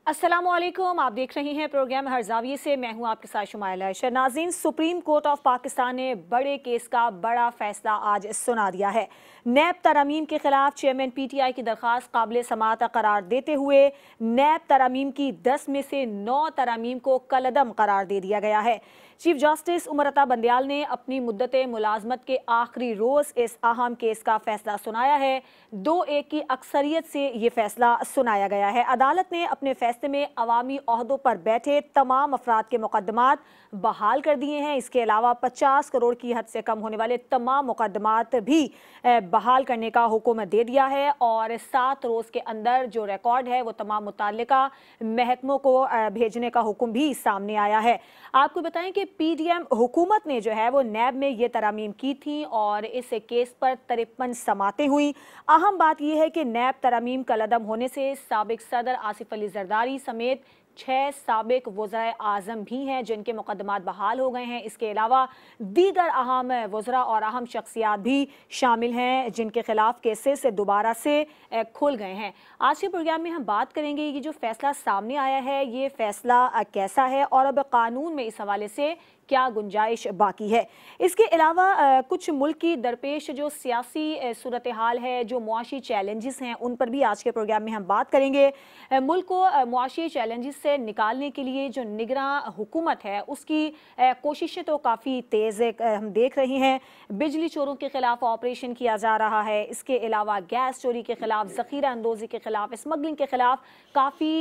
अस्सलामुअलैकुम, आप देख रही हैं प्रोग्राम हर जाविये से। मैं हूं आपके साथ शुमाइला अशर। नाज़रीन, सुप्रीम कोर्ट ऑफ पाकिस्तान ने बड़े केस का बड़ा फैसला आज सुना दिया है। नैब तरमीम के खिलाफ चेयरमैन PTI की दरख्वास्त काबिल समाअत करार देते हुए नैब तरमीम की 10 में से 9 तरमीम को कलअदम करार दे दिया गया है। चीफ जस्टिस उमर अता बंदयाल ने अपनी मुद्दत मुलाजमत के आखिरी रोज इस अहम केस का फैसला सुनाया है। 2-1 की अक्सरियत से ये फैसला सुनाया गया है। अदालत ने अपने फैसले में अवामी ओहदों पर बैठे तमाम अफराद के मुकदमात बहाल कर दिए हैं। इसके अलावा 50 करोड़ की हद से कम होने वाले तमाम मुकदमात भी बहाल करने का हुक्म दे दिया है और 7 रोज के अंदर जो रिकॉर्ड है वो तमाम मुताल्लिका महकमों को भेजने का हुक्म भी सामने आया है। आपको बताएं कि PDM हुकूमत ने जो है वो नैब में ये तरामीम की थी और इस केस पर 53 समातें हुई। अहम बात यह है कि नैब तरामीम कलअदम होने से साबिक सदर आसिफ अली जरदारी समेत 6 साबिक वज़राए आज़म भी हैं जिनके मुकदमात बहाल हो गए हैं। इसके अलावा दीगर अहम वज़रा और अहम शख्सियात भी शामिल हैं जिनके खिलाफ केसेस दोबारा से खुल गए हैं। आज के प्रोग्राम में हम बात करेंगे ये जो फैसला सामने आया है ये फैसला कैसा है और अब कानून में इस हवाले से क्या गुंजाइश बाकी है। इसके अलावा कुछ मुल्क की दरपेश जो सियासी सूरत हाल है, जो मुआशी चैलेंजेस हैं, उन पर भी आज के प्रोग्राम में हम बात करेंगे। मुल्क को मुआशी चैलेंजेस से निकालने के लिए जो निगरान हुकूमत है उसकी कोशिशें तो काफ़ी तेज़ हम देख रहे हैं। बिजली चोरों के खिलाफ ऑपरेशन किया जा रहा है। इसके अलावा गैस चोरी के खिलाफ, ज़ख़ीरा अंदोज़ी के खिलाफ, स्मगलिंग के खिलाफ काफ़ी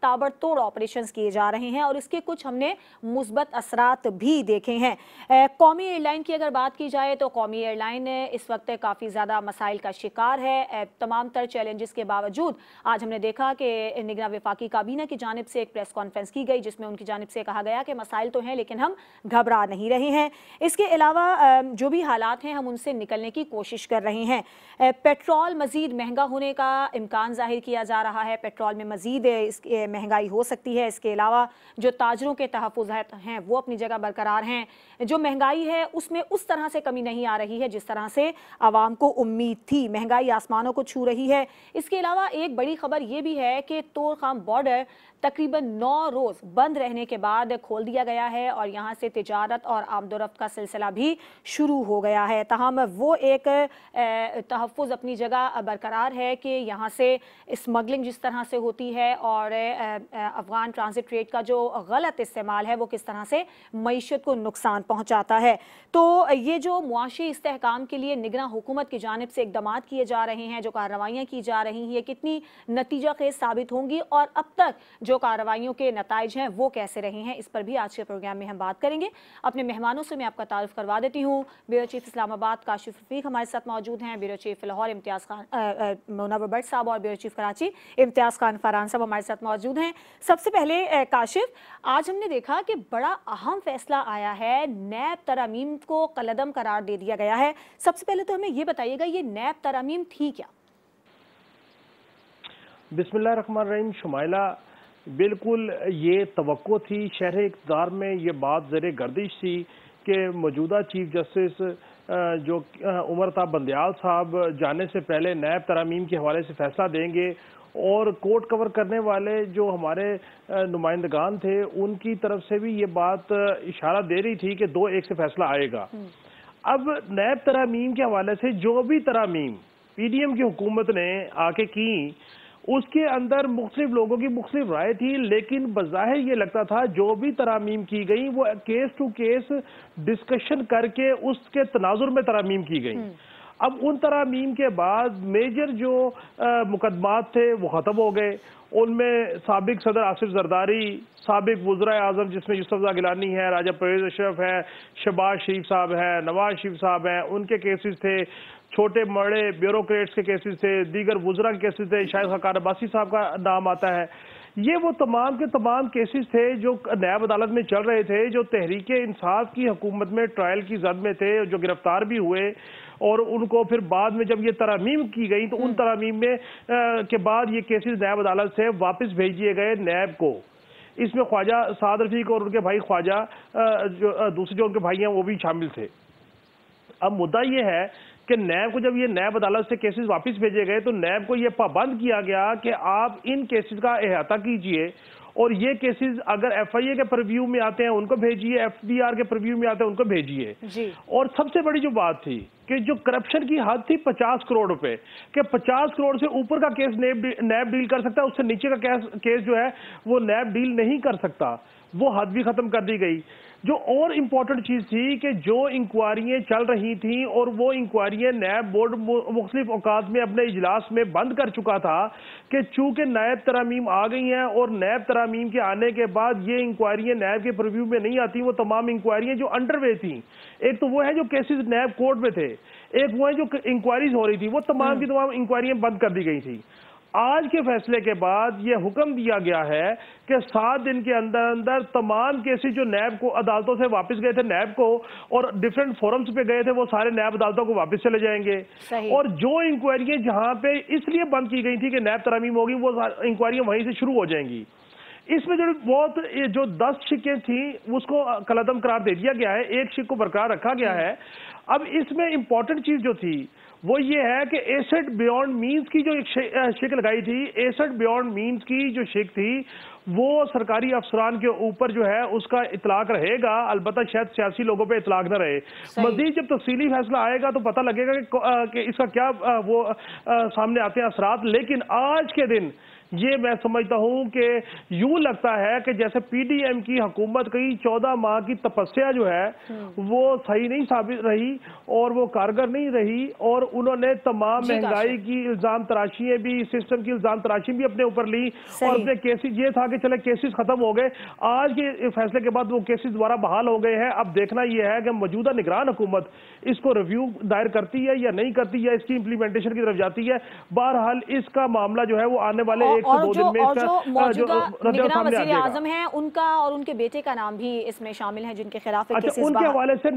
ताबड़तोड़ ऑपरेशंस किए जा रहे हैं और इसके कुछ हमने मुस्बत असरात भी देखे हैं। कौमी एयरलाइन की अगर बात की जाए तो कौमी एयरलाइन इस वक्त काफ़ी ज़्यादा मसाइल का शिकार है। तमाम तर चैलेंजेस के बावजूद आज हमने देखा कि निगरान वफाकी काबीना की जानिब से एक प्रेस कॉन्फ्रेंस की गई जिसमें उनकी जानिब से कहा गया कि मसाइल तो हैं लेकिन हम घबरा नहीं रहे हैं। इसके अलावा जो भी हालात हैं हम उनसे निकलने की कोशिश कर रहे हैं। पेट्रोल मज़ीद महंगा होने का इम्कान जाहिर किया जा रहा है। पेट्रोल में मज़ीद महंगाई हो सकती है। इसके अलावा जो ताजरों के तहफ़्फ़ुज़ात हैं वो अपनी जगह बरकरार हैं। जो महंगाई है उसमें उस तरह से कमी नहीं आ रही है जिस तरह से आवाम को उम्मीद थी। महंगाई आसमानों को छू रही है। इसके अलावा एक बड़ी खबर ये भी है कि तोरखाम बॉर्डर तकरीबन 9 रोज़ बंद रहने के बाद खोल दिया गया है और यहाँ से तिजारत और आमदोरफ्त का सिलसिला भी शुरू हो गया है। तहम वो एक तहफ़्फ़ुज़ अपनी जगह बरकरार है कि यहाँ से स्मगलिंग जिस तरह से होती है और अफ़गान ट्रांजिट रेट का जो गलत इस्तेमाल है वो किस तरह से मईशत को नुकसान पहुँचाता है। तो ये जो मुआशी इस्तेहकाम के लिए निगरान हुकूमत की जानिब से इक़दाम किए जा रहे हैं, जो कार्रवाइयाँ की जा रही हैं, कितनी नतीजा खेज़ साबित होंगी और अब तक जो कार्रवाइयों के नताइज हैं वो कैसे रहे हैं, इस पर भी आज के प्रोग्राम में हम बात करेंगे। अपने मेहमानों से मैं आपका तारुफ करवा देती हूँ। ब्यूरो चीफ इस्लामाबाद काशिफ रफीक हमारे साथ मौजूद हैं, ब्यूरो चीफ लाहौर इम्तियाज़ खान मुनव्वर भट्ट साहब और ब्यूरो चीफ कराची इम्तियाज़ खान फरहान साहब हमारे साथ मौजूद हैं। सबसे पहले काशिफ, आज हमने देखा कि बड़ा अहम फैसला आया है, नैब तरामीम को कलअदम करार दे दिया गया है। सबसे पहले तो हमें ये बताइएगा ये नैब तरामीम थी क्या? बिस्मिल्लाह रहमान रहीम। शुमाइला, बिल्कुल ये तवक्को थी, शहर इक़्तिदार में ये बात ज़र गर्दिश थी कि मौजूदा चीफ जस्टिस जो उमर अता बंदयाल साहब जाने से पहले नैब तरामीम के हवाले से फैसला देंगे और कोर्ट कवर करने वाले जो हमारे नुमाइंदगान थे उनकी तरफ से भी ये बात इशारा दे रही थी कि 2-1 से फैसला आएगा। अब नैब तरामीम के हवाले से जो भी तरामीम PDM की हुकूमत ने आके की उसके अंदर मुख्तलिफ लोगों की मुख्तलिफ राय थी, लेकिन बज़ाहिर ये लगता था जो भी तरामीम की गई वो केस टू केस डिस्कशन करके उसके तनाजुर में तरामीम की गई। अब उन तरामीम के बाद मेजर जो मुकदमात थे वो ख़त्म हो गए। उनमें साबिक सदर आसिफ जरदारी, साबिक वज़राए आज़म जिसमें यूसुफ रज़ा गिलानी है, राजा परवेज़ अशरफ है, शहबाज शरीफ साहब हैं, नवाज शरीफ साहब हैं, उनके केसेस थे। छोटे बड़े ब्यूरोक्रेट्स के केसेस थे, दीगर वज़रा के केसेस थे, शायद ख़ाकार अब्बासी साहब का नाम आता है। ये वो तमाम के तमाम केसेस थे जो नैब अदालत में चल रहे थे, जो तहरीक इंसाफ की हुकूमत में ट्रायल की जद में थे, जो गिरफ्तार भी हुए और उनको फिर बाद में जब ये तरामीम की गई तो उन तरामीम में के बाद ये केसेस नैब अदालत से वापस भेज दिए गए नैब को। इसमें ख्वाजा साद रफीक और उनके भाई ख्वाजा जो दूसरे जो उनके भाई हैं वो भी शामिल थे। अब मुद्दा ये है कि नैब को जब ये नैब अदालत से केसेस वापस भेजे गए तो नैब को ये पाबंद किया गया कि आप इन केसेस का अहाता कीजिए और ये केसेस अगर एफआईए के प्रीव्यू में आते हैं उनको भेजिए, एफडीआर के प्रीव्यू में आते हैं उनको भेजिए। और सबसे बड़ी जो बात थी कि जो करप्शन की हद थी 50 करोड़ रुपए, कि 50 करोड़ से ऊपर का केस नैब डील कर सकता है, उससे नीचे का केस जो है वो नैब डील नहीं कर सकता, वो हद भी खत्म कर दी गई। जो और इंपॉर्टेंट चीज थी कि जो इंक्वायरियां चल रही थी और वो इंक्वायरियां नैब बोर्ड मुख्तलिफ औकात में अपने इजलास में बंद कर चुका था कि चूंकि नैब तरामीम आ गई हैं और नैब तरामीम के आने के बाद ये इंक्वायरियां नैब के प्रीव्यू में नहीं आती, वो तमाम इंक्वायरियां जो अंडरवे थी, एक तो वो है जो केसेस नैब कोर्ट में थे, एक वो है जो इंक्वायरीज हो रही थी, वो तमाम की तमाम इंक्वायरियां बंद कर दी गई थी। आज के फैसले के बाद यह हुक्म दिया गया है कि 7 दिन के अंदर अंदर तमाम केसेस जो नैब को अदालतों से वापस गए थे नैब को और डिफरेंट फोरम्स पे गए थे वो सारे नैब अदालतों को वापस चले जाएंगे। और जो इंक्वायरियां जहां पे इसलिए बंद की गई थी कि नैब तरामीम होगी, वो इंक्वायरियां वहीं से शुरू हो जाएंगी। इसमें जो 10 शिकें थी उसको कलअदम करार दे दिया गया है, एक शिक को बरकरार रखा गया है। अब इसमें इंपॉर्टेंट चीज जो थी वो ये है कि एसेट बियॉन्ड मीन्स की जो एक शिक लगाई थी, एसेट बियॉन्ड मीन्स की जो शिक थी वो सरकारी अफसरान के ऊपर जो है उसका इतलाक रहेगा, अलबत्ता शायद सियासी लोगों पे इतलाक न रहे। मजीद जब तफसीली फैसला आएगा तो पता लगेगा कि इसका क्या सामने आते हैं असरात। लेकिन आज के दिन ये मैं समझता हूं कि यूं लगता है कि जैसे पीडीएम की हुकूमत की 14 माह की तपस्या जो है वो सही नहीं साबित रही और वो कारगर नहीं रही और उन्होंने तमाम महंगाई की इल्जाम तराशियां भी, सिस्टम की इल्जाम तराशी भी अपने ऊपर ली और अपने केसेस, ये था कि चले केसेस खत्म हो गए। आज के फैसले के बाद वो केसेस दोबारा बहाल हो गए हैं। अब देखना यह है कि मौजूदा निगरान हुकूमत इसको रिव्यू दायर करती है या नहीं करती है, इसकी इंप्लीमेंटेशन की तरफ जाती है। बहरहाल इसका मामला जो है वो आने वाले और जो मौजूदा निगरान वज़ीर आज़म हैं उनका और उनके बेटे का नाम भी इसमें शामिल है जिनके खिलाफ उनके हवाले से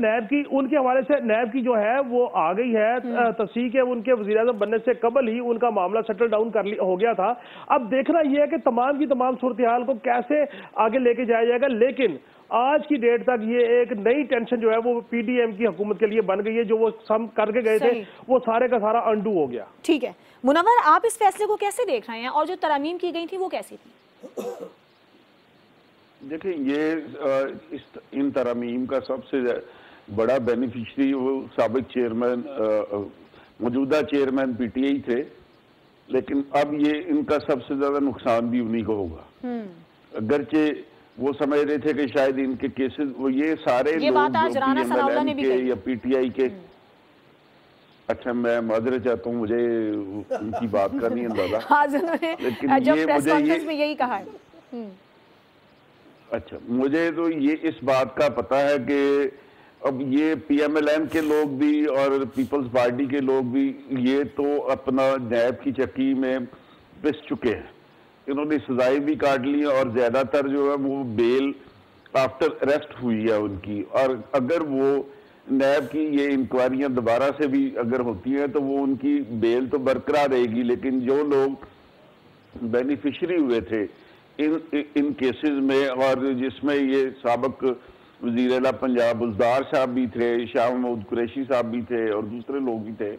नैब की जो है वो आ गई है तस्दीक है। उनके वज़ीर आज़म बनने से कबल ही उनका मामला सेटल डाउन हो गया था। अब देखना यह है कि तमाम की तमाम सूरत हाल को कैसे आगे लेके जाया जाएगा। लेकिन आज की डेट तक ये एक नई टेंशन जो है वो पीडीएम की हुकूमत के लिए बन गई है। जो वो सम करके गए थे वो सारे का सारा अंडू हो गया। ठीक है मुनव्वर, आप इस फैसले को कैसे देख रहे हैं और जो तरमीम की गई थी वो कैसी थी? देखिए ये इन तरमीम का सबसे बड़ा बेनिफिशरी वो साबिक चेयरमैन, मौजूदा चेयरमैन पीटीआई थे, लेकिन अब ये इनका सबसे ज्यादा नुकसान भी उन्हीं को होगा। अगरचे वो समझ रहे थे कि शायद इनके केसेस वो ये सारे लोग या पीटीआई के, अच्छा मैं माजरे चाहता हूँ, मुझे उनकी बात का नहीं अंदाजा, लेकिन ये मुझे में यही कहा है। अच्छा मुझे तो ये इस बात का पता है कि अब ये पीएमएलएन के लोग भी और पीपल्स पार्टी के लोग भी ये तो अपना नैब की चक्की में पिस चुके हैं। इन्होंने सजाएं भी काट ली और ज्यादातर जो है वो बेल आफ्टर अरेस्ट हुई है उनकी। और अगर वो नैब की ये इंक्वायरियां दोबारा से भी अगर होती हैं तो वो उनकी बेल तो बरकरार रहेगी, लेकिन जो लोग बेनिफिशरी हुए थे इन केसेस में और जिसमें ये साबिक वज़ीर आला पंजाब बुज़दार साहब भी थे, शाह महमूद कुरैशी साहब भी थे और दूसरे लोग भी थे,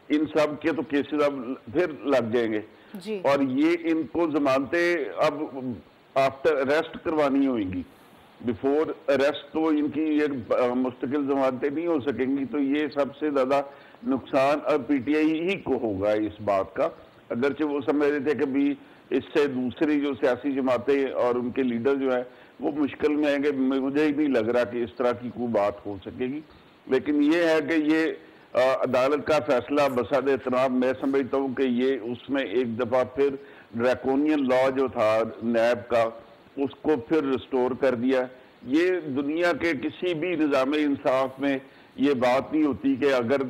इन सब के तो केसेस अब फिर लग जाएंगे और ये इनको जमानतें अब आफ्टर अरेस्ट करवानी होगी। बिफोर अरेस्ट तो इनकी ये मुस्तकिल जमानतें नहीं हो सकेंगी। तो ये सबसे ज्यादा नुकसान अब पीटीआई ही को होगा इस बात का। अगरचे वो समझ रहे थे कि भी इससे दूसरी जो सियासी जमातें और उनके लीडर जो है वो मुश्किल में आएंगे, मुझे ही नहीं लग रहा कि इस तरह की कोई बात हो सकेगी। लेकिन ये है कि ये अदालत का फैसला बसाद एहतराम मैं समझता हूँ कि ये उसमें एक दफा फिर ड्रैकोनियन लॉ जो था नैब का उसको फिर रिस्टोर कर दिया। ये दुनिया के किसी भी निज़ाम इंसाफ में ये बात नहीं होती कि अगर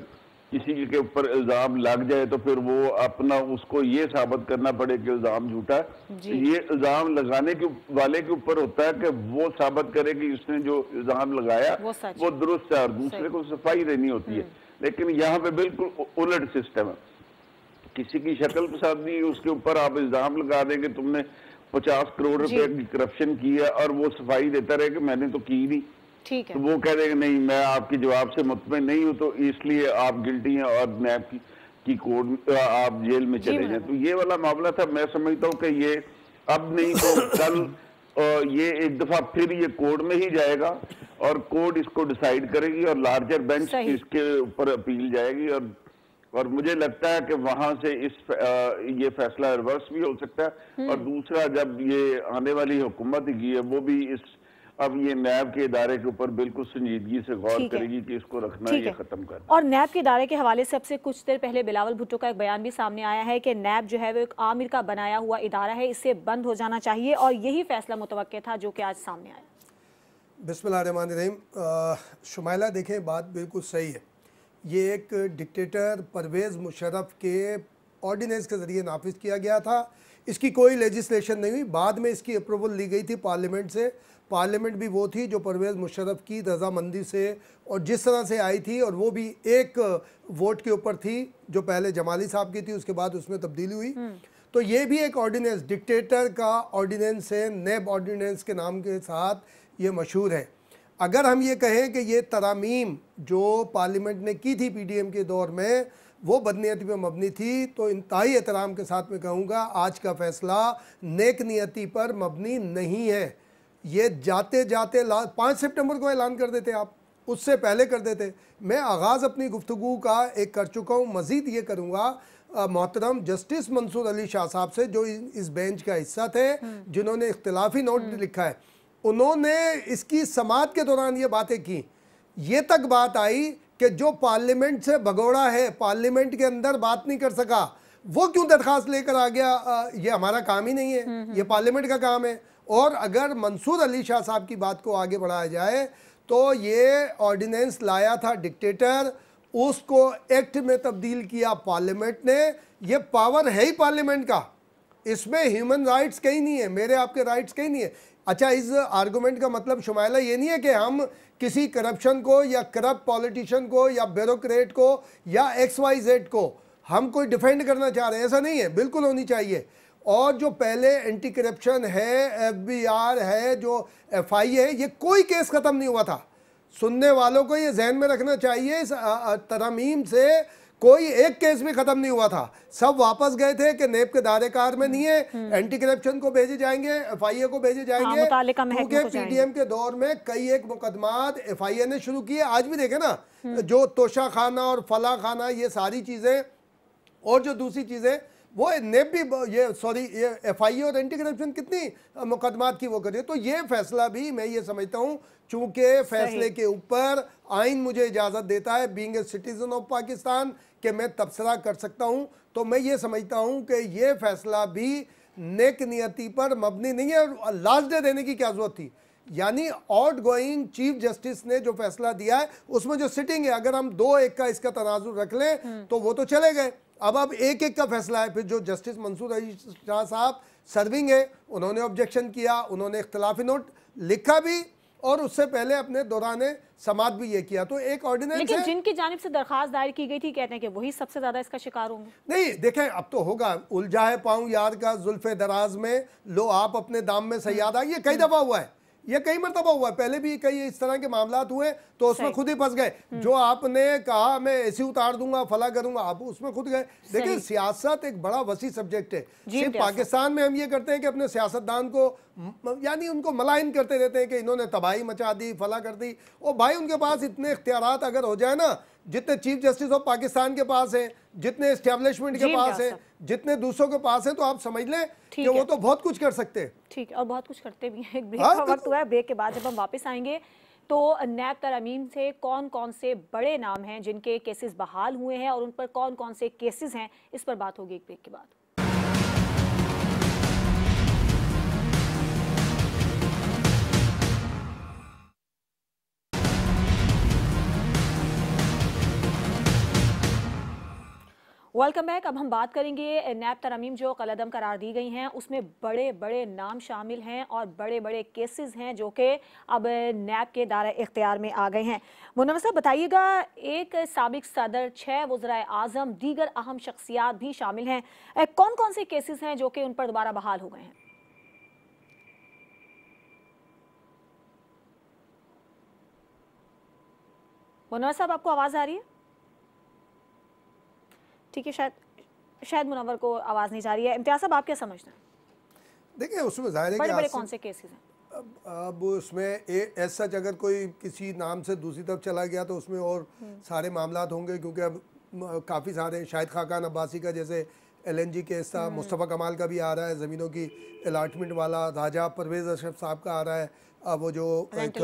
किसी के ऊपर इल्जाम लग जाए तो फिर वो अपना उसको ये साबित करना पड़े कि इल्जाम झूठा है। ये इल्जाम लगाने के वाले के ऊपर होता है कि वो साबित करे कि इसने जो इल्जाम लगाया वो दुरुस्त है और दूसरे को सफाई देनी होती है। लेकिन यहाँ पे बिल्कुल उलट सिस्टम है, किसी की शक्ल पसंद नहीं, उसके ऊपर आप इल्जाम लगा देंगे तुमने 50 करोड़ रुपए की करप्शन की है और वो सफाई देता रहे कि मैंने तो की नहीं। ठीक है। तो वो कह देंगे नहीं मैं आपके जवाब से मुतमईन नहीं हूँ तो इसलिए आप गिल्टी हैं और नैब की कोर्ट आप जेल में चले जाएं। तो ये वाला मामला था। मैं समझता हूँ कि ये अब नहीं तो कल ये एक दफा फिर ये कोर्ट में ही जाएगा और कोर्ट इसको डिसाइड करेगी और लार्जर बेंच इसके ऊपर अपील जाएगी और मुझे लगता है कि वहां से ये फैसला रिवर्स भी हो सकता है। और दूसरा, जब ये आने वाली हुकूमत की है वो भी अब ये नैब के इदारे के ऊपर बिल्कुल संजीदगी से गौर करेगी कि इसको रखना ये खत्म करना। और नैब के इदारे के हवाले से अब से कुछ देर पहले बिलावल भुट्टो का एक बयान भी सामने आया है कि नैब जो है वो एक आमिर का बनाया हुआ इदारा है, इससे बंद हो जाना चाहिए और यही फैसला मुतवक्के था जो कि आज सामने आया। बिस्मिल्लाहिर्रहमानिर्रहीम। शुमाइला, देखें बात बिल्कुल सही है। ये एक डिक्टेटर परवेज़ मुशर्रफ के ऑर्डिनेंस के ज़रिए नाफिज किया गया था। इसकी कोई लेजिस्लेशन नहीं हुई, बाद में इसकी अप्रूवल ली गई थी पार्लियामेंट से। पार्लियामेंट भी वो थी जो परवेज़ मुशर्रफ की रजामंदी से और जिस तरह से आई थी, और वो भी एक वोट के ऊपर थी जो पहले जमाली साहब की थी, उसके बाद उसमें तब्दीली हुई। तो ये भी एक ऑर्डिनेंस, डिक्टेटर का ऑर्डिनेंस है, नैब ऑर्डिनेंस के नाम के साथ ये मशहूर है। अगर हम ये कहें कि ये तरामीम जो पार्लियामेंट ने की थी पीडीएम के दौर में वो बदनीयती पर मबनी थी, तो इंतहाई एहतराम के साथ मैं कहूँगा आज का फ़ैसला नेक नियति पर मबनी नहीं है। ये जाते जाते 5 सितंबर को ऐलान कर देते आप, उससे पहले कर देते। मैं आगाज़ अपनी गुफ्तगू का एक कर चुका हूँ, मज़ीद ये करूँगा मोहतरम जस्टिस मंसूर अली शाह साहब से, जो इस बेंच का हिस्सा थे, जिन्होंने इख्तिलाफी नोट लिखा है। उन्होंने इसकी समाअत के दौरान ये बातें की। ये तक बात आई कि जो पार्लियामेंट से भगोड़ा है, पार्लियामेंट के अंदर बात नहीं कर सका, वो क्यों दरख्वास्त लेकर आ गया? ये हमारा काम ही नहीं है, ये पार्लियामेंट का काम है। और अगर मंसूर अली शाह साहब की बात को आगे बढ़ाया जाए तो ये ऑर्डिनेंस लाया था डिक्टेटर, उसको एक्ट में तब्दील किया पार्लियामेंट ने। ये पावर है ही पार्लियामेंट का, इसमें ह्यूमन राइट्स कहीं नहीं है, मेरे आपके राइट्स कहीं नहीं है। अच्छा, इस आर्गूमेंट का मतलब शुमाइला ये नहीं है कि हम किसी करप्शन को या करप्ट पॉलिटिशियन को या ब्यूरोक्रेट को या XYZ को हम कोई डिफेंड करना चाह रहे हैं, ऐसा नहीं है, बिल्कुल होनी चाहिए। और जो पहले एंटी करप्शन है, FBR है, जो FI है, ये कोई केस ख़त्म नहीं हुआ था। सुनने वालों को ये जहन में रखना चाहिए, इस तरमीम से कोई एक केस भी ख़त्म नहीं हुआ था। सब वापस गए थे कि नेब के दायरे कार में नहीं है, एंटी करप्शन को भेजे जाएंगे, FIA को भेजे जाएंगे, क्योंकि PDM के दौर में कई एक मुकदमात FIA ने शुरू किए। आज भी देखे ना, जो तोशा खाना और फला खाना, ये सारी चीज़ें और जो दूसरी चीज़ें, वो नेब भी ये FIA और एंटी करप्शन कितनी मुकदमात की वो करे। तो ये फैसला भी मैं ये समझता हूँ, चूँकि फैसले के ऊपर आइन मुझे इजाज़त देता है being a citizen of Pakistan कि मैं तबसरा कर सकता हूँ, तो मैं ये समझता हूँ कि ये फैसला भी नेक नियति पर मबनी नहीं है। और लास्ट डे देने की क्या ज़रूरत थी? यानी आउट गोइंग चीफ जस्टिस ने जो फैसला दिया है उसमें जो सिटिंग है, अगर हम 2-1 का इसका तनाजुर रख लें तो वो तो चले गए। अब 1-1 का फैसला है। फिर जो जस्टिस मंसूर अली शाह साहब सर्विंग है, उन्होंने ऑब्जेक्शन किया, उन्होंने इख्तिलाफी नोट लिखा भी और उससे पहले अपने दौरान समात भी ये किया। तो एक ऑर्डिनेंस, लेकिन जिनकी जानिब से दरखास्त दायर की गई थी कहते हैं कि वही सबसे ज्यादा इसका शिकार होंगे। नहीं, देखें अब तो होगा, उलझा है पाऊं यार का जुल्फे दराज में, लो आप अपने दाम में सयादा, ये कई दफा हुआ है, ये कई मरतबा हुआ है, पहले भी कई इस तरह के मामलात हुए तो उसमें खुद ही फंस गए। जो आपने कहा मैं ऐसी उतार दूंगा, फला करूंगा, आप उसमें खुद गए। देखिए, सियासत एक बड़ा वसी सब्जेक्ट है। सिर्फ पाकिस्तान में हम ये करते हैं कि अपने सियासतदान को यानी उनको मलाइन करते रहते हैं कि इन्होंने तबाही मचा दी, फला कर दी। और भाई उनके पास इतने इख्तियारात अगर हो जाए ना, जितने चीफ जस्टिस ऑफ पाकिस्तान के पास है, जितने एस्टेब्लिशमेंट के पास है, जितने दूसरों के पास है, तो आप समझ लें कि वो तो बहुत कुछ कर सकते हैं। ठीक है, और बहुत कुछ करते भी हैं। एक ब्रेक का वक्त हुआ है, ब्रेक के बाद जब हम वापस आएंगे तो नैब तरमीम से कौन कौन से बड़े नाम हैं जिनके केसेस बहाल हुए हैं और उन पर कौन कौन से केसेस हैं, इस पर बात होगी एक ब्रेक के बाद। Welcome back. अब हम बात करेंगे नैब तरमीम जो कलअदम करार दी गई हैं, उसमें बड़े बड़े नाम शामिल हैं और बड़े बड़े केसेस हैं जो कि अब नैब के दायरे इख्तियार में आ गए हैं। मुनव्वर साहब बताइएगा, एक साबिक सदर, 6 वज़राए आज़म, दीगर अहम शख्सियात भी शामिल हैं, कौन कौन से केसेस हैं जो कि उन पर दोबारा बहाल हो गए हैं? मुनव्वर साहब, आपको आवाज़ आ रही है? ठीक है, शायद मुनव्वर को आवाज़ नहीं जा रही है। इम्तियाज़ साहब, आप क्या समझते हैं? देखिए, उसमें जाहिर है बड़े बड़े कि कौन से केसेस हैं? अब उसमें एज सच अगर कोई किसी नाम से दूसरी तरफ चला गया तो उसमें और सारे मामलात होंगे, क्योंकि अब काफ़ी सारे, शाहिद खाकान अब्बासी का जैसे LNG केस था, मुस्तफ़ा कमाल का भी आ रहा है, ज़मीनों की अलाटमेंट वाला, राजा परवेज़ अशरफ साहब का आ रहा है, अब वो जो एक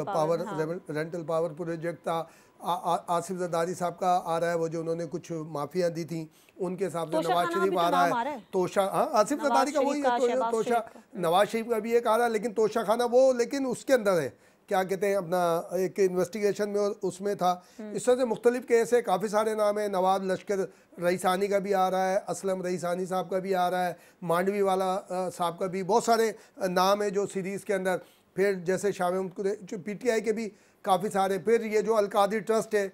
रेंटल पावर प्रोजेक्ट था, आसिफ जरदारी साहब का आ रहा है, वो जो उन्होंने कुछ माफिया दी थी उनके हिसाब से, नवाज शरीफ आ रहा है, तोशा, हाँ आसिफ जरदारी का वही है, तोशा, नवाज शरीफ का भी एक आ रहा है, लेकिन तोशा खाना वो, लेकिन उसके अंदर है, क्या कहते हैं, अपना एक इन्वेस्टिगेशन में उसमें था। इस तरह से मुख्तलिफ केस है, काफ़ी सारे नाम है, नवाब लश्कर रईसानी का भी आ रहा है, असलम रईसानी साहब का भी आ रहा है, मांडवी वाला साहब का भी, बहुत सारे नाम है जो सीरीज़ के अंदर। फिर जैसे शाह महमूद PTI के भी काफ़ी सारे, फिर ये जो अलकादी ट्रस्ट है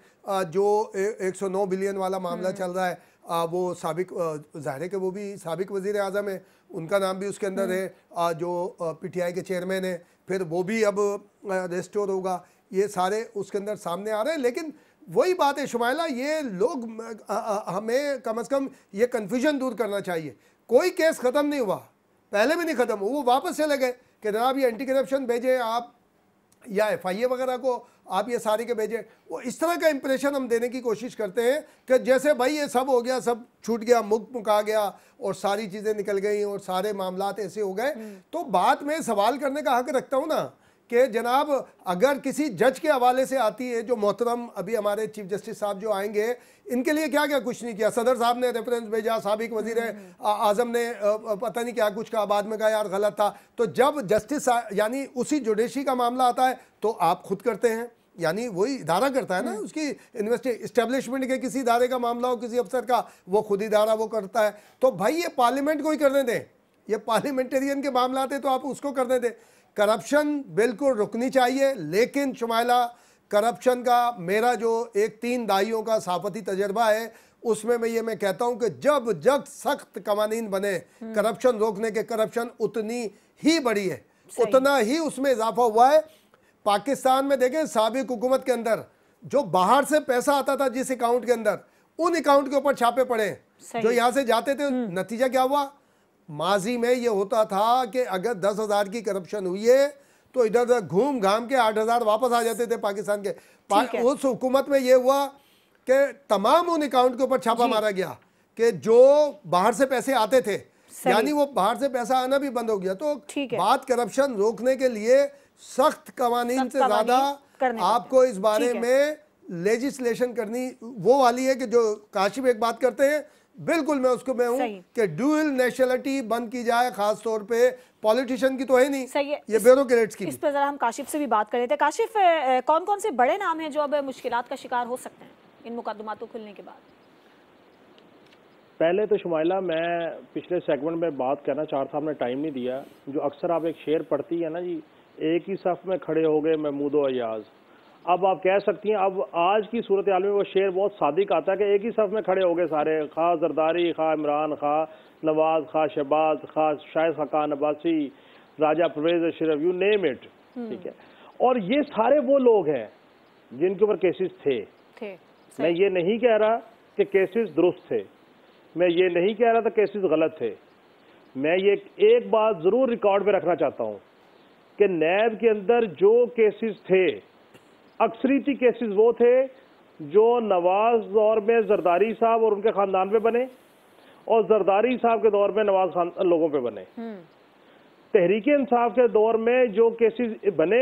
जो 109 बिलियन वाला मामला चल रहा है, वो साबिक, ज़ाहिर है कि वो भी साबिक वज़ीर आज़म है, उनका नाम भी उसके अंदर है, जो PTI के चेयरमैन है, फिर वो भी अब रेस्टोर होगा। ये सारे उसके अंदर सामने आ रहे हैं, लेकिन वही बात है शुमाइला, ये लोग हमें कम से कम ये कन्फ्यूजन दूर करना चाहिए। कोई केस ख़त्म नहीं हुआ, पहले भी नहीं ख़त्म हुआ, वो वापस चले गए कि जनाब ये एंटी करप्शन भेजे आप, या FIA वगैरह को आप ये सारी के भेजें। वो इस तरह का इंप्रेशन हम देने की कोशिश करते हैं कि जैसे भाई ये सब हो गया, सब छूट गया, मुका गया और सारी चीज़ें निकल गई और सारे मामलात ऐसे हो गए। तो बात में सवाल करने का हक रखता हूँ ना कि जनाब अगर किसी जज के हवाले से आती है, जो मोहतरम अभी हमारे चीफ जस्टिस साहब जो आएंगे, इनके लिए क्या क्या कुछ नहीं किया, सदर साहब ने रेफरेंस भेजा, साबिक वजीर आजम ने पता नहीं क्या कुछ कहा, बाद में कहा यार गलत था। तो जब जस्टिस यानी उसी जुडिशरी का मामला आता है तो आप खुद करते हैं, यानी वही इदारा करता है ना, उसकी इस्टेब्लिशमेंट के किसी इदारे का मामला हो, किसी अफसर का, वो खुद इदारा वो करता है। तो भाई ये पार्लियामेंट को ही करने दें, ये पार्लियामेंटेरियन के मामला थे तो आप उसको करने दें। करप्शन बिल्कुल रुकनी चाहिए, लेकिन शुमाइला करप्शन का मेरा जो एक 3 दहाइयों का सहाफती तजर्बा है, उसमें मैं कहता हूं कि जब जब सख्त कवानीन बने करप्शन रोकने के, करप्शन उतनी ही बढ़ी है, उतना ही उसमें इजाफा हुआ है। पाकिस्तान में देखें, साबिक हुकूमत के अंदर जो बाहर से पैसा आता था जिस अकाउंट के अंदर, उन अकाउंट के ऊपर छापे पड़े, जो यहाँ से जाते थे। नतीजा क्या हुआ? माजी में ये होता था कि अगर 10,000 की करप्शन हुई है तो इधर उधर घूम घाम के 8,000 वापस आ जाते थे पाकिस्तान के। उस हुकूमत में ये हुआ कि तमाम उन अकाउंट के ऊपर छापा मारा गया कि जो बाहर से पैसे आते थे, यानी वो बाहर से पैसा आना भी बंद हो गया। तो बात करप्शन रोकने के लिए सख्त कवानीन से ज्यादा आपको इस बारे में लेजिस्लेशन करनी वो वाली है कि जो काशिफ एक बात करते हैं, बिल्कुल मैं उसको मैं हूं कि ड्यूअल नेशनलिटी बंद की जाए, खास तौर पे पॉलिटिशियन की तो है नहीं, ये ब्यूरोक्रेट्स की। इस पर जरा हम काशिफ से भी बात कर रहे थे। काशिफ, कौन कौन से बड़े नाम हैं जो अब मुश्किलात का शिकार हो सकते हैं इन मुकदमातों खुलने के बाद? पहले तो शुमाइला मैं पिछले सेगमेंट में बात करना चाह रहा था, आपने टाइम नहीं दिया। जो अक्सर आप एक शेर पढ़ती है ना जी, एक ही सफ में खड़े हो गए महमूद व अयाज। अब आप कह सकती हैं, अब आज की सूरत हाल में वो शेर बहुत सादिक आता है कि एक ही सफ में खड़े हो गए सारे, खा जरदारी, खा इमरान, खा नवाज, खा शहबाज, खा Shahid Khaqan Abbasi, Raja Pervez Ashraf, you name it, ठीक है। और ये सारे वो लोग हैं जिनके ऊपर केसेस थे। मैं ये नहीं कह रहा कि केसेस दुरुस्त थे, मैं ये नहीं कह रहा था केसेस गलत थे। मैं ये एक बात जरूर रिकॉर्ड में रखना चाहता हूँ कि नैब के अंदर जो केसेस थे, अक्सरीती केसेस वो थे जो नवाज दौर में जरदारी साहब और उनके खानदान पे बने और जरदारी साहब के दौर में नवाज खान लोगों पे बने। तहरीक इंसाफ के दौर में जो केसेस बने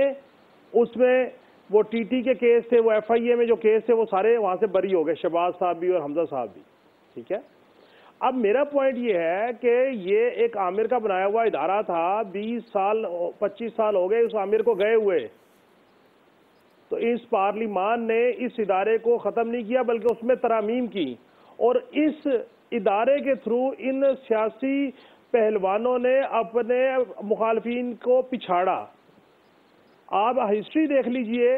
उसमें वो TT के केस थे, वो FIA में जो केस थे वो सारे वहां से बरी हो गए, शहबाज साहब भी और हमजा साहब भी, ठीक है। अब मेरा पॉइंट ये है कि ये एक आमिर का बनाया हुआ इदारा था, 20 साल 25 साल हो गए उस आमिर को गए हुए। तो इस पार्लिमान ने इस इदारे को ख़त्म नहीं किया बल्कि उसमें तरामीम की और इस इदारे के थ्रू इन सियासी पहलवानों ने अपने मुखालफिन को पिछाड़ा। आप हिस्ट्री देख लीजिए,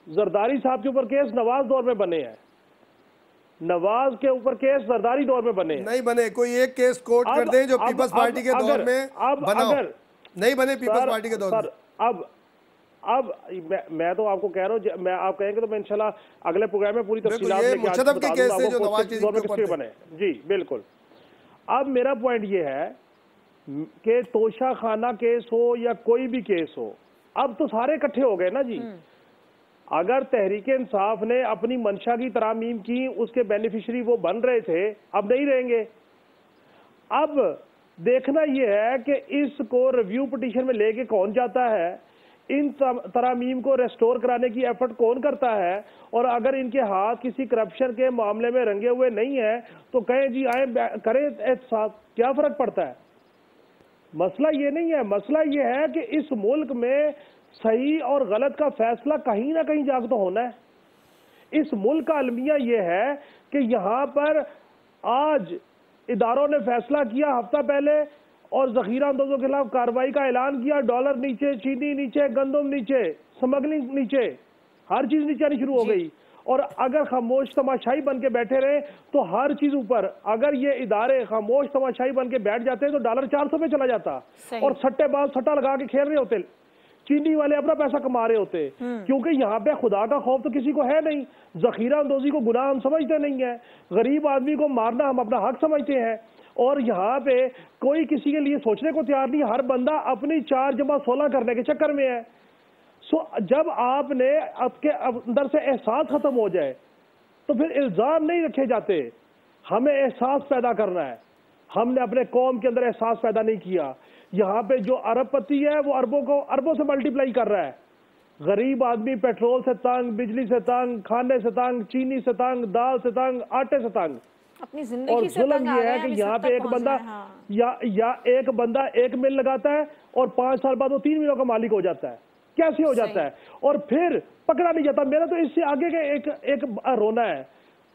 जरदारी साहब के ऊपर केस नवाज दौर में बने हैं, नवाज के ऊपर केस जरदारी दौर में बने नहीं बने। कोई एक केस कोर्ट कर दें जो पीपल्स पार्टी के दौर में बना, नहीं बने पीपल्स पार्टी के दौर में। अब मैं तो आपको कह रहा हूँ, मैं आप कहेंगे तो मैं इंशाल्लाह अगले प्रोग्राम में पूरी तफसीलात लेके आज बता दूंगा किसके बने। जी बिल्कुल। अब मेरा पॉइंट ये है कि तोशा खाना केस हो या कोई भी केस हो, अब तो सारे इकट्ठे हो गए ना जी। अगर तहरीक इंसाफ ने अपनी मंशा की तरामीम की, उसके बेनिफिशरी वो बन रहे थे, अब नहीं रहेंगे। अब देखना यह है कि इसको रिव्यू पिटीशन में लेके कौन जाता है, इन तरामीम को रेस्टोर कराने की एफर्ट कौन करता है, और अगर इनके हाथ किसी करप्शन के मामले में रंगे हुए नहीं है तो कहें जी आए करें एहतसाब, क्या फर्क पड़ता है। मसला ये नहीं है, मसला ये है कि इस मुल्क में सही और गलत का फैसला कहीं ना कहीं जाके तो होना है। इस मुल्क का अलमिया ये है कि यहाँ पर आज इदारों ने फैसला किया हफ्ता पहले और जखीरा अंदाजों के खिलाफ कार्रवाई का ऐलान किया, डॉलर नीचे, चीनी नीचे, गंदम नीचे, स्मगलिंग नीचे, हर चीज नीचे आनी शुरू हो गई। और अगर खामोश तमाशाई बन के बैठे रहे तो हर चीज ऊपर, अगर ये इदारे खामोश तमाशाई बन के बैठ जाते तो डॉलर 400 पे चला जाता और सट्टेबाज सट्टा लगा के खेल रहे होते, चीनी वाले अपना पैसा कमा रहे होते। क्योंकि यहाँ पे खुदा का खौफ तो किसी को है नहीं, जखीरा अंदोजी को गुनाह हम समझते नहीं है, गरीब आदमी को मारना हम अपना हक समझते हैं, और यहाँ पे कोई किसी के लिए सोचने को तैयार नहीं। हर बंदा अपनी 4+16 करने के चक्कर में है। जब आपने आपके अंदर से एहसास खत्म हो जाए तो फिर इल्जाम नहीं रखे जाते। हमें एहसास पैदा करना है, हमने अपने कौम के अंदर एहसास पैदा नहीं किया। यहाँ पे जो अरबपति है वो अरबों से मल्टीप्लाई कर रहा है। गरीब आदमी पेट्रोल से तंग, बिजली से तंग, खाने से तंग, चीनी से तंग, दाल से तंग, आटे से तंग। अपनी जिंदगी और जुल्म ये है कि यहाँ पे एक बंदा या एक बंदा 1 मिल लगाता है और 5 साल बाद वो 3 मिलों का मालिक हो जाता है। कैसे हो जाता है? और फिर पकड़ा नहीं जाता। मेरा तो इससे आगे के एक रोना है।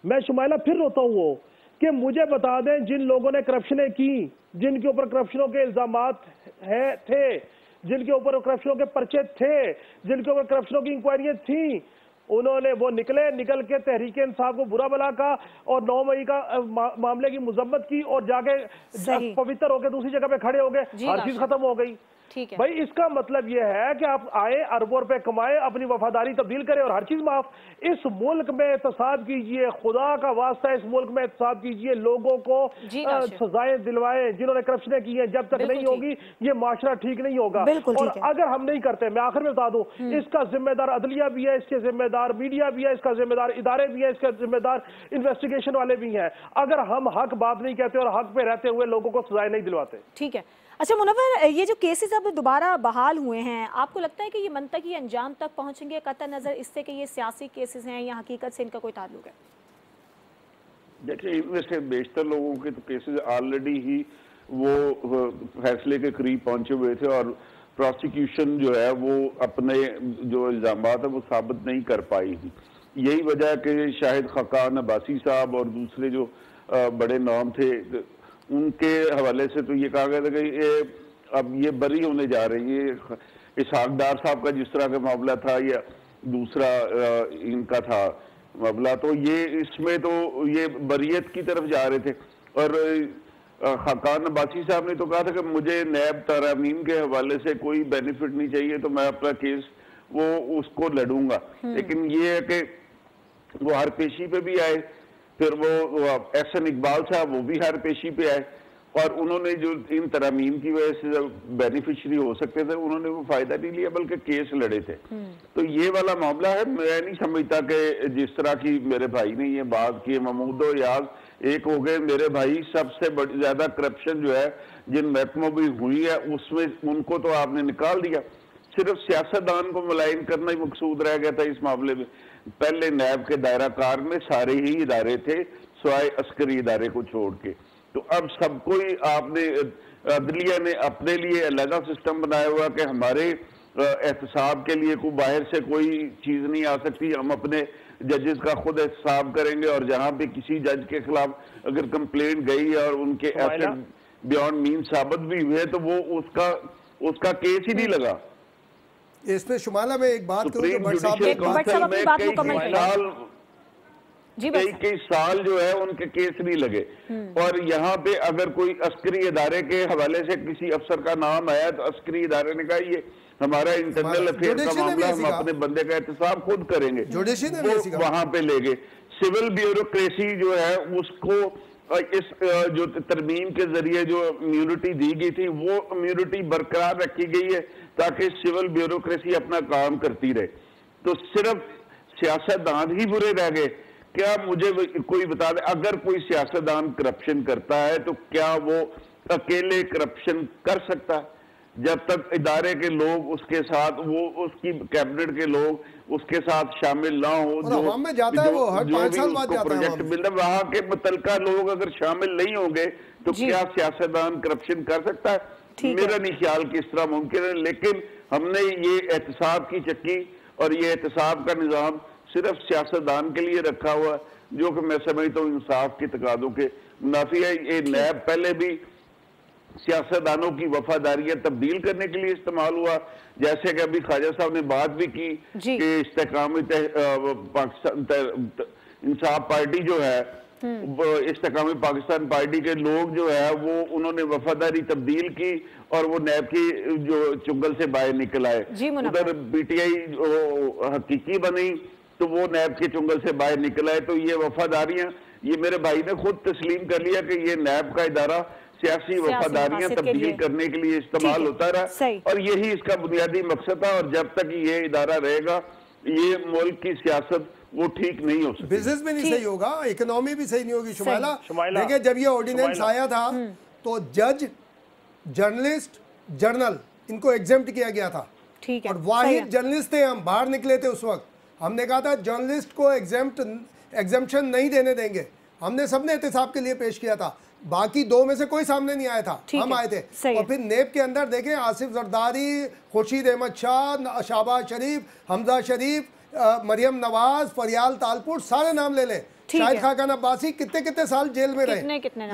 मैं शुमाइला फिर रोता हूँ वो कि मुझे बता दें जिन लोगों ने करप्शनें की, जिनके ऊपर करप्शनों के इल्जामात थे, जिनके ऊपर करप्शनों के पर्चे थे, जिनके ऊपर करप्शनों की इंक्वायरियां थी, उन्होंने वो निकल के तहरीक इंसाफ को बुरा भला कहा और 9 मई का मामले की मुजम्मत की और जाके पवित्र होकर दूसरी जगह पे खड़े हो गए, हर चीज खत्म हो गई। ठीक है भाई, इसका मतलब यह है कि आप आए, अरबों रुपए कमाए, अपनी वफादारी तब्दील करें और हर चीज माफ। इस मुल्क में एहतसाब कीजिए, खुदा का वास्ता इस मुल्क में एहतसाब कीजिए, लोगों को सजाएं दिलवाएं जिन्होंने करप्शनें की हैं। जब तक नहीं होगी ये माशरा ठीक नहीं होगा। और अगर हम नहीं करते, मैं आखिर में बता दूं, इसका जिम्मेदार अदलिया भी है, इसके जिम्मेदार मीडिया भी है, इसका जिम्मेदार इदारे भी है, इसका जिम्मेदार इन्वेस्टिगेशन वाले भी हैं। अगर हम हक बात नहीं कहते और हक पे रहते हुए लोगों को सजाएं नहीं दिलवाते। ठीक है। अच्छा मुनव्वर, ये जो केसेस अब दोबारा बहाल हुए हैं, आपको लगता है कि ये मंतकी अंजाम तक पहुंचेंगे, कतई नज़र इससे कि ये सियासी केसेस हैं या हकीकत से इनका कोई ताल्लुक है? देखिए, इनमें से बेशतर लोगों के तो केसेस ऑलरेडी ही वो फैसले के करीब पहुंचे हुए थे और प्रोसिक्यूशन जो है वो अपने जो इल्जामात है वो साबित नहीं कर पाई थी। यही वजह कि शाहिद खकान अब्बासी साहब और दूसरे जो बड़े नाम थे उनके हवाले से तो ये कहा गया था कि अब ये बरी होने जा रही है। इसहाक डार साहब का जिस तरह का मामला था या दूसरा इनका था मामला, तो ये इसमें तो ये बरियत की तरफ जा रहे थे। और खकान अब्बासी साहब ने तो कहा था कि मुझे नैब तरामीम के हवाले से कोई बेनिफिट नहीं चाहिए, तो मैं अपना केस वो उसको लड़ूंगा। लेकिन ये है कि वो हर पेशी पे भी आए, फिर वो एहसन इकबाल साहब वो भी हर पेशी पे आए और उन्होंने जो इन तरामीम की वजह से बेनिफिशियरी हो सकते थे उन्होंने वो फायदा नहीं लिया बल्कि केस लड़े थे। तो ये वाला मामला है। मैं नहीं समझता कि जिस तरह की मेरे भाई ने ये बात की, महमूदो याद एक हो गए मेरे भाई, सबसे ज्यादा करप्शन जो है जिन महकमों में हुई है उसमें उनको तो आपने निकाल दिया। सिर्फ सियासतदान को मुलायन करना ही मकसूद रह गया था इस मामले में। पहले नैब के दायरा कार में सारे ही इदारे थे सिवाय अस्करी इदारे को छोड़ के। तो अब सबको ही आपने अदलिया ने अपने लिए अलग सिस्टम बनाया हुआ कि हमारे एहतसाब के लिए कोई बाहर से कोई चीज नहीं आ सकती, हम अपने जजेस का खुद एहतसाब करेंगे और जहां पे किसी जज के खिलाफ अगर कंप्लेंट गई और उनके एसेट बियॉन्ड मीन साबित भी हुए तो वो उसका केस ही नहीं लगा। इसमें शुमाला में एक बात करूं तो कई कई साल जो है उनके केस नहीं लगे। और यहाँ पे अगर कोई अस्करी इदारे के हवाले से किसी अफसर का नाम आया तो अस्करी इदारे ने कहा ये हमारा इंटरनल अफेयर का मामला, हम अपने बंदे का एहतसाब खुद करेंगे, वो वहां पे ले गए। सिविल ब्यूरोक्रेसी जो है उसको इस जो तरमीम के जरिए जो इम्यूनिटी दी गई थी वो इम्यूनिटी बरकरार रखी गई है ताकि सिविल ब्यूरोक्रेसी अपना काम करती रहे। तो सिर्फ सियासतदान ही बुरे रह गए क्या? मुझे कोई बता दे, अगर कोई सियासतदान करप्शन करता है तो क्या वो अकेले करप्शन कर सकता है? जब तक इदारे के लोग उसके साथ, वो उसकी कैबिनेट के लोग उसके साथ शामिल ना हो, जो में जाता है वो हर 5 साल बाद जाता है प्रोजेक्ट मिल रहा, वहां के मुतलका लोग अगर शामिल नहीं होंगे तो क्या सियासतदान करप्शन कर सकता है? मेरा नहीं ख्याल कि इस तरह मुमकिन है। लेकिन हमने ये एहतसाब की चक्की और ये एहतसाब का निज़ाम सिर्फ सियासतदान के लिए रखा हुआ, जो कि मैं समझता हूँ इंसाफ के तकादों के मुनाफी है। ये नैब पहले भी सियासतदानों की वफादारियां तब्दील करने के लिए इस्तेमाल हुआ, जैसे कि अभी ख्वाजा साहब ने बात भी की कि इस्तेकामी पाकिस्तान इंसाफ पार्टी जो है, इस्तेकामी पाकिस्तान पार्टी के लोग जो है वो उन्होंने वफादारी तब्दील की और वो नैब की जो चुंगल से बाहर निकल आए। उधर पीटीआई हकीकी बनी तो वो नैब के चुंगल से बाहर निकल आए। तो ये वफादारियां, ये मेरे भाई ने खुद तस्लीम कर लिया कि ये नैब का इदारा सियासी वफादारियां तब्दील करने के लिए इस्तेमाल होता रहा और यही इसका बुनियादी मकसद था। और जब तक ये इदारा रहेगा ये मुल्क की सियासत वो ठीक नहीं हो सकती, बिजनेस में नहीं सही होगा, इकोनॉमी भी सही नहीं होगी। शुमाइला देखिए, जब ये ऑर्डिनेंस आया था तो जज, जर्नलिस्ट, जर्नल इनको एग्जेम्प्ट किया गया था। ठीक है, और वाहिद जर्नलिस्ट थे हम, बाहर निकले थे उस वक्त। हमने कहा था जर्नलिस्ट को एग्जेम्पशन नहीं देने देंगे, हमने सबने एहतसाब के लिए पेश किया था। बाकी 2 में से कोई सामने नहीं आया था, हम आए थे। और फिर नेब के अंदर देखें, आसिफ जरदारी, खुर्शीद अहमद शाह, शहबाज शरीफ, हमजा शरीफ, मरियम नवाज, फरियाल तालपुर, सारे नाम ले लें, शाहिद खाकान अब्बासी कितने कितने साल जेल में रहे,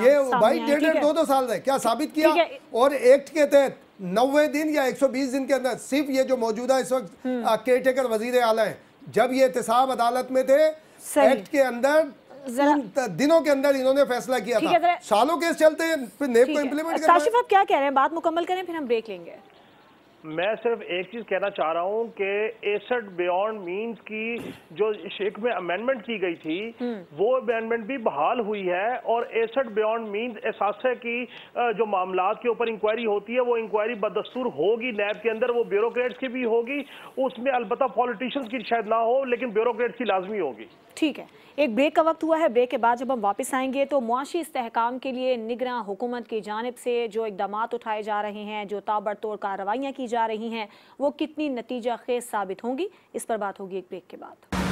ये भाई 1.5-2 साल रहे। क्या साबित किया? और एक्ट के तहत 90 दिन या 120 दिन के अंदर सिर्फ ये जो मौजूदा इस वक्त केयर टेकर वजीर आला है, जब ये एहतसाब अदालत में थे, एक्ट के अंदर दिनों के अंदर इन्होंने फैसला किया था। सालों केस चलते हैं, फिर नेब को इंप्लीमेंट करना है। काशिफ आप क्या कह रहे हैं? बात मुकम्मल करें फिर हम ब्रेक लेंगे। मैं सिर्फ एक चीज कहना चाह रहा हूं कि एसेट बियॉन्ड मींस की जो शेख में अमेंडमेंट की गई थी वो अमेंडमेंट भी बहाल हुई है। और एसेट बियॉन्ड मींस एहसास है कि जो मामलात के ऊपर इंक्वायरी होती है वो इंक्वायरी बदस्तूर होगी नैब के अंदर, वो ब्यूरोक्रेट्स की भी होगी, उसमें अलबत्ता पॉलिटिशियंस की शायद ना हो लेकिन ब्यूरोक्रेट्स की लाजमी होगी। ठीक है, एक ब्रेक का वक्त हुआ है। ब्रेक के बाद जब हम वापस आएंगे तो मुआशी इस्तेहकाम के लिए निगरां हुकूमत की जानिब से जो इक़दामात उठाए जा रहे हैं, जो ताबड़तोड़ कार्रवाइयाँ की जा रही हैं, वो कितनी नतीजा खेज साबित होंगी, इस पर बात होगी एक ब्रेक के बाद।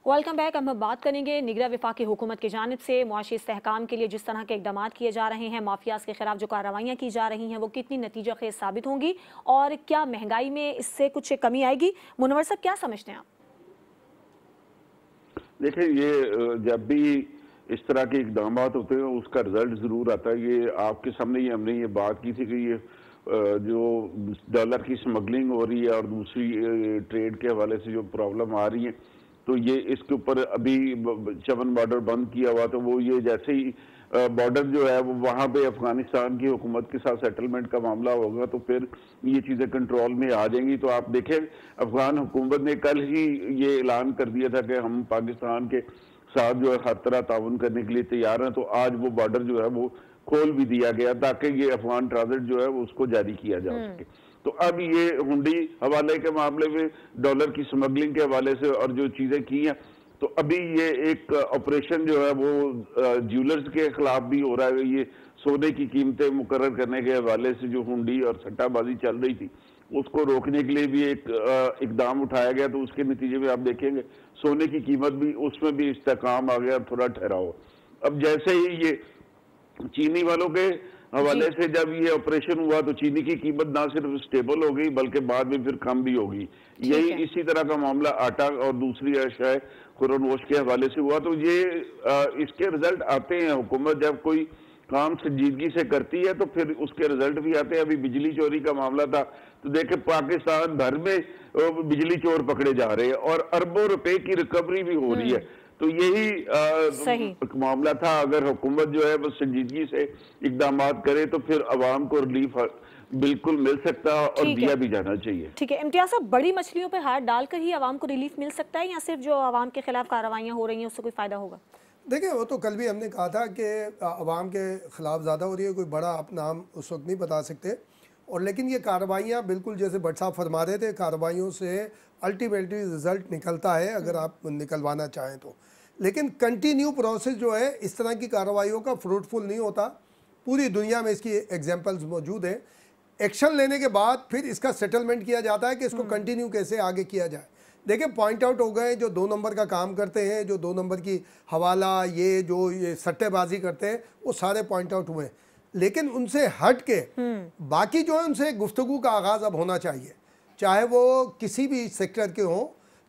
Welcome back. हम बात करेंगे निगरां वफाकी हुकूमत की जानिब से मुआशी इस्तेहकाम के लिए जिस तरह के इक़दाम किए जा रहे हैं, माफियाज के खिलाफ जो कार्रवाइयाँ की जा रही हैं, वो कितनी नतीजा खेज साबित होंगी और क्या महंगाई में इससे कुछ कमी आएगी? मुनव्वर साहब क्या समझते हैं आप? देखिए, ये जब भी इस तरह के इक़दाम होते हैं उसका रिजल्ट ज़रूर आता है। ये आपके सामने ही हमने ये बात की थी कि ये जो डॉलर की स्मगलिंग हो रही है और दूसरी ट्रेड के हवाले से जो प्रॉब्लम आ रही है, तो ये इसके ऊपर अभी चमन बॉर्डर बंद किया हुआ, तो वो ये जैसे ही बॉर्डर जो है वो वहाँ पे अफगानिस्तान की हुकूमत के साथ सेटलमेंट का मामला होगा तो फिर ये चीज़ें कंट्रोल में आ जाएंगी। तो आप देखें, अफगान हुकूमत ने कल ही ये ऐलान कर दिया था कि हम पाकिस्तान के साथ जो है हर तरह ताउन करने के लिए तैयार हैं। तो आज वो बॉर्डर जो है वो खोल भी दिया गया ताकि ये अफगान ट्रांजिट जो है उसको जारी किया जा सके। तो अब ये हुंडी हवाले के मामले में, डॉलर की स्मगलिंग के हवाले से और जो चीज़ें की हैं, तो अभी ये एक ऑपरेशन जो है वो ज्वेलर्स के खिलाफ भी हो रहा है। ये सोने की कीमतें मुकर्रर करने के हवाले से जो हुंडी और सट्टाबाजी चल रही थी उसको रोकने के लिए भी एक इकदाम उठाया गया। तो उसके नतीजे में आप देखेंगे सोने की कीमत भी, उसमें भी इस्तेहकाम आ गया, थोड़ा ठहराव। अब जैसे ही ये चीनी वालों के हवाले से जब ये ऑपरेशन हुआ तो चीनी की कीमत ना सिर्फ स्टेबल हो गई बल्कि बाद में फिर कम भी होगी। यही इसी तरह का मामला आटा और दूसरी अशाए खुर्रनोश के हवाले से हुआ। तो ये इसके रिजल्ट आते हैं। हुकूमत जब कोई काम संजीदगी से करती है तो फिर उसके रिजल्ट भी आते हैं। अभी बिजली चोरी का मामला था तो देखे पाकिस्तान भर में बिजली चोर पकड़े जा रहे हैं और अरबों रुपए की रिकवरी भी हो रही है। तो यही मामला था। अगर हुकूमत जो है वो संजीदगी से इकदाम करे तो फिर अवाम को रिलीफ बिल्कुल मिल सकता है और दिया भी जाना चाहिए। ठीक है इम्तियाज साहब, बड़ी मछलियों पे हाथ डालकर ही अवाम को रिलीफ मिल सकता है या सिर्फ जो अवाम के खिलाफ कार्रवाइयाँ हो रही हैं उससे कोई फायदा होगा? देखिए वो तो कल भी हमने कहा था कि अवाम के ख़िलाफ़ ज़्यादा हो रही है, कोई बड़ा आप नाम उस वक्त नहीं बता सकते। और लेकिन ये कार्रवाइयाँ बिल्कुल जैसे भट्ट साहब फरमा रहे थे, कार्रवाइयों से अल्टीमेटली रिज़ल्ट निकलता है अगर आप निकलवाना चाहें तो। लेकिन कंटिन्यू प्रोसेस जो है इस तरह की कार्रवाइयों का फ्रूटफुल नहीं होता। पूरी दुनिया में इसकी एग्जांपल्स मौजूद हैं। एक्शन लेने के बाद फिर इसका सेटलमेंट किया जाता है कि इसको कंटिन्यू कैसे आगे किया जाए। देखिए पॉइंट आउट हो गए जो 2 नंबर का काम करते हैं, जो 2 नंबर की हवाला ये सट्टेबाजी करते हैं, वो सारे पॉइंट आउट हुए। लेकिन उनसे हट के बाकी जो है उनसे गुफ्तगू का आगाज़ अब होना चाहिए, चाहे वो किसी भी सेक्टर के हों,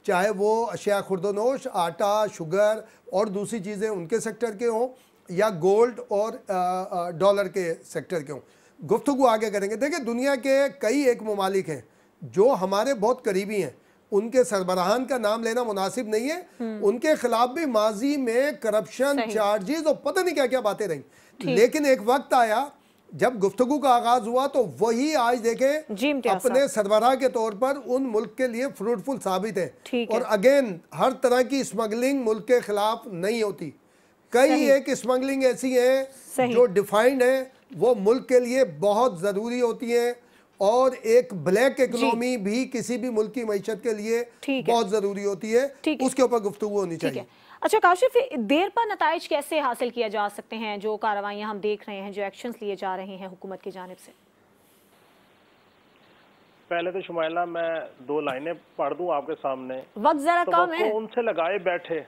चाहे वो अशिया खुर्दनोश, आटा, शुगर और दूसरी चीज़ें उनके सेक्टर के हों या गोल्ड और डॉलर के सेक्टर के हों। गुफ्तगू आगे करेंगे। देखिए दुनिया के कई एक ममालिक हैं जो हमारे बहुत करीबी हैं, उनके सरबराहान का नाम लेना मुनासिब नहीं है। उनके खिलाफ भी माजी में करप्शन चार्जेस और पता नहीं क्या क्या बातें रही। लेकिन एक वक्त आया जब गुफ्तगू का आगाज हुआ तो वही आज देखें अपने सरबराह के तौर पर उन मुल्क के लिए फ्रूटफुल साबित है। और अगेन हर तरह की स्मगलिंग मुल्क के खिलाफ नहीं होती। कई एक स्मगलिंग ऐसी है जो डिफाइंड है, वो मुल्क के लिए बहुत ज़रूरी होती है। और एक ब्लैक इकोनॉमी भी किसी भी मुल्क की मईशत के लिए बहुत ज़रूरी होती है, उसके ऊपर गुफ्तगू होनी चाहिए। अच्छा काशिफ, देर पर नताइज कैसे हासिल किया जा सकते हैं जो कार्रवाइयाँ हम देख रहे हैं, जो एक्शंस लिए जा रहे हैं हुकूमत की जानिब से? पहले तो शुमाइला मैं 2 लाइनें पढ़ दूं आपके सामने। वक्त जरा कम है। उनसे लगाए बैठे,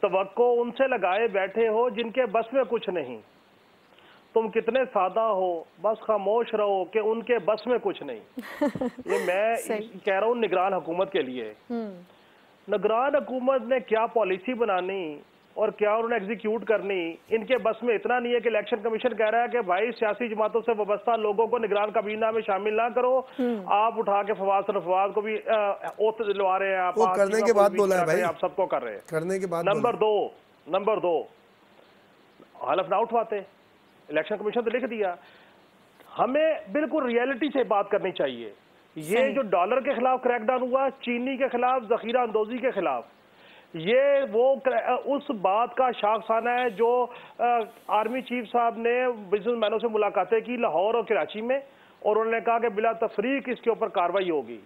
तवक्को उनसे लगाए बैठे हो जिनके बस में कुछ नहीं। तुम कितने सादा हो, बस खामोश रहो कि उनके बस में कुछ नहीं। ये मैं कह रहा हूँ निगरान हुकूमत के लिए। निगरान हुकूमत ने क्या पॉलिसी बनानी और क्या उन्होंने एग्जीक्यूट करनी, इनके बस में इतना नहीं है कि इलेक्शन कमीशन कह रहा है कि भाई सियासी जमातों से वाबस्ता लोगों को निगरान काबीना में शामिल ना करो। आप उठा के फवाद को भी ओत दिलवा रहे हैं, आप करने के बाद बोला है भाई, आप सबको कर रहे हैं करने के बाद। नंबर दो हलफ ना उठवाते, इलेक्शन कमीशन तो लिख दिया। हमें बिल्कुल रियलिटी से बात करनी चाहिए। ये जो डॉलर के खिलाफ क्रैकडाउन हुआ, चीनी के खिलाफ, जखीरा अंदोजी के खिलाफ, ये वो उस बात का शाखसाना है जो आर्मी चीफ साहब ने बिजनेसमैनों से मुलाकातें की लाहौर और कराची में, और उन्होंने कहा कि बिला तफरीक इसके ऊपर कार्रवाई होगी।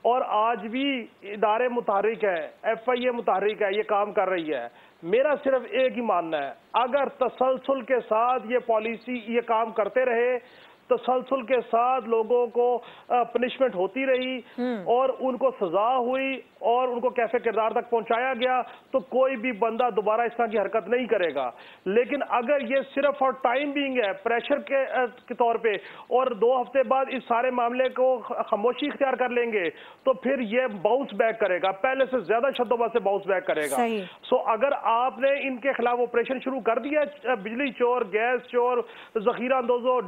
और आज भी इदारे मुतहरिक है, FIA मुतहरिक है, ये काम कर रही है। मेरा सिर्फ एक ही मानना है, अगर तसलसल के साथ ये पॉलिसी ये काम करते रहे, तसलसल के साथ लोगों को पनिशमेंट होती रही और उनको सजा हुई और उनको कैफे किरदार तक पहुंचाया गया, तो कोई भी बंदा दोबारा इस तरह की हरकत नहीं करेगा। लेकिन अगर ये सिर्फ और टाइम बीइंग है, प्रेशर के तौर पे, और 2 हफ्ते बाद इस सारे मामले को खामोशी इख्तियार कर लेंगे, तो फिर ये बाउंस बैक करेगा, पहले से ज्यादा शद्दोबद से बाउंस बैक करेगा। सो अगर आपने इनके खिलाफ ऑपरेशन शुरू कर दिया, बिजली चोर, गैस चोर, जखीरा अंदोजों,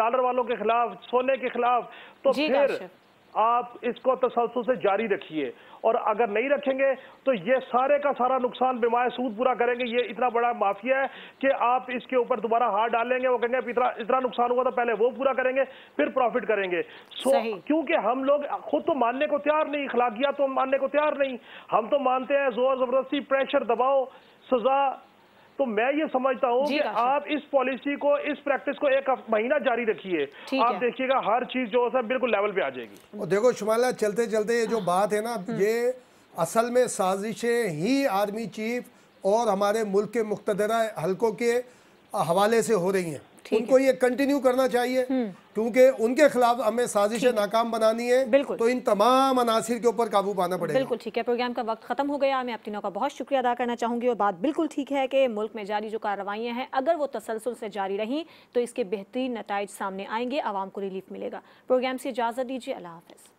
डॉलर वालों के खिलाफ, सोने के खिलाफ, तो फिर आप इसको तसलसल से जारी रखिए। और अगर नहीं रखेंगे तो ये सारे का सारा नुकसान बिमाए सूद पूरा करेंगे। ये इतना बड़ा माफिया है कि आप इसके ऊपर दोबारा हाथ डालेंगे, वो कहेंगे इतना नुकसान हुआ तो पहले वो पूरा करेंगे, फिर प्रॉफिट करेंगे। क्योंकि हम लोग खुद तो मानने को तैयार नहीं, अखलाकियात तो मानने को तैयार नहीं। हम तो मानते हैं जोर जबरदस्ती, प्रेशर, दबाव, सजा। तो मैं ये समझता हूँ कि आप इस पॉलिसी को, इस प्रैक्टिस को 1 महीना जारी रखिए, आप देखिएगा हर चीज जो है बिल्कुल लेवल पे आ जाएगी। और देखो शुमाइला, चलते चलते ये जो बात है ना, ये असल में साजिशें ही आर्मी चीफ और हमारे मुल्क के मुख्तदरा हलकों के हवाले से हो रही हैं। उनको ये कंटिन्यू करना चाहिए, क्योंकि उनके खिलाफ हमें साजिशें नाकाम बनानी है। बिल्कुल। तो इन तमाम अनासिर के ऊपर काबू पाना पड़ेगा। बिल्कुल ठीक है, प्रोग्राम का वक्त खत्म हो गया। मैं आप तीनों का बहुत शुक्रिया अदा करना चाहूंगी। और बात बिल्कुल ठीक है कि मुल्क में जारी जो कार्रवाइयां हैं, अगर वो तसलसल से जारी रहीं तो इसके बेहतरीन नताइज सामने आएंगे, आवाम को रिलीफ मिलेगा। प्रोग्राम से इजाजत दीजिए, अल्लाह हाफिज।